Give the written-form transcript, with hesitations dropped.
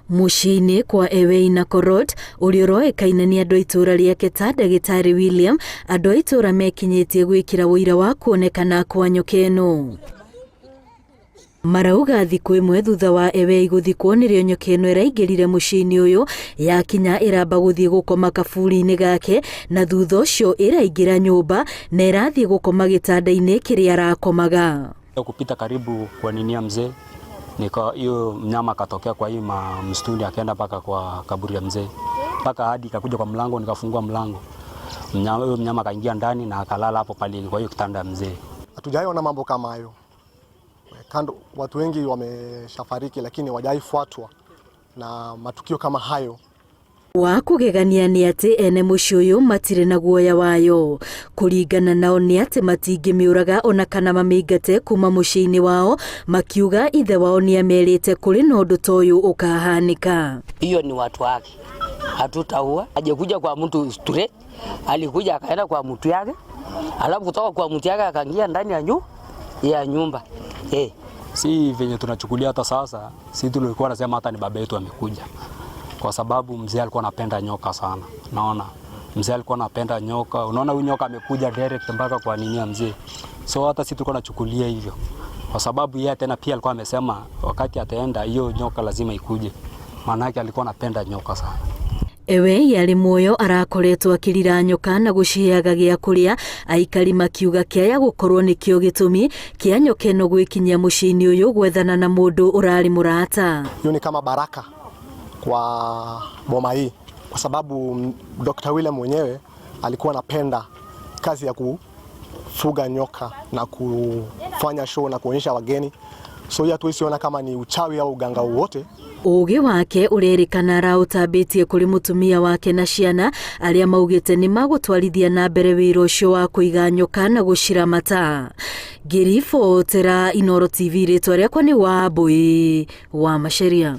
Muciĩ-inĩ kwa Ewei na Korot ũrĩa ũroĩkaine nĩ andũ a itũũra rĩake ta Ndagĩtarĩ William, andũ a itũũra mekinyĩtie gwĩkĩra ũira wa kuonekana kwa nyoka ĩno. Marauga thikũ ĩmwe thutha wa Ewei gũthikwo nĩrĩo nyoka ĩno ĩraingĩrire muciĩ-inĩ ũyũ, yakinya ĩramba gũthiĩ gũkoma kaburi-inĩ gake, na thutha ũcio ĩraingĩra nyũmba na ĩrathiĩ gũkoma gĩtanda-inĩ kĩrĩa arakomaga. Kupita karibu kwa ninia mzee, nika hiyo mnyama katokea kwa hii msituni akaenda mpaka kwa kaburi ya mzee, mpaka hadi kakuja kwa mlango, nikafungua mlango, mnyama kaingia ndani na akalala hapo pale kwa hiyo kitanda ya mzee. Hatujaona mambo kama hayo. Kando watu wengi wameshafariki, lakini hawajaifuatwa na matukio kama hayo. Wa kũgegania nĩ atĩ ene mũciĩ ũyũ matirĩ na guoya wayo. Kũringana nao nĩ atĩ matingĩmĩũraga ona kana mamĩingate kuma mũciĩ-inĩ wao, makiuga ithe wao nĩ amerĩte kũrĩ na ũndũ ta ũyũ ũkahanĩka. Hiyo ni watu wake, hatutaua. Hajakuja kwa mtu straight, alikuja akaenda kwa mtu yake, alafu kutoka kwa mtu yake akaingia ndani ya nyumba. Si venye tunachukulia hata sasa, si tulikuwa nasema hata ni baba yetu amekuja. Kwa sababu mzee alikuwa anapenda nyoka sana. Naona mzee alikuwa anapenda nyoka. Unaona huyu nyoka amekuja direct mpaka kwa nini ya mzee. So hata sisi tulikuwa tunachukulia hivyo. Kwa sababu yeye tena pia alikuwa amesema wakati ataenda hiyo nyoka lazima ikuje. Maana yake alikuwa anapenda nyoka sana. Ewei yari muoyo arakoretwo akirira nyoka na guciheaga gĩa kũrĩa, aikari makiuga kĩaya gũkorwo nĩkĩo gĩtũmi kĩa nyoka ĩno gwĩkinyia mũciĩ-inĩ ũyũ gwethana na mũndũ ũrarĩ mũrata. Hiyo ni kama baraka kwa boma hii, kwa sababu Dr. William mwenyewe alikuwa anapenda kazi ya kufuga nyoka na kufanya show na kuonyesha wageni. So hiyo hatuisiona kama ni uchawi au uganga wowote. Ũgĩ wake ũrerĩkana araũtambĩtie kũrĩ mũtumia wake na ciana arĩa maugĩte nĩ magũtwarithia na mbere wĩra ũcio wa kũiga nyoka na gũciramata. Ngĩribotera Inooro TV, rĩtwa rĩakwa nĩ Wambũi wa Macharia.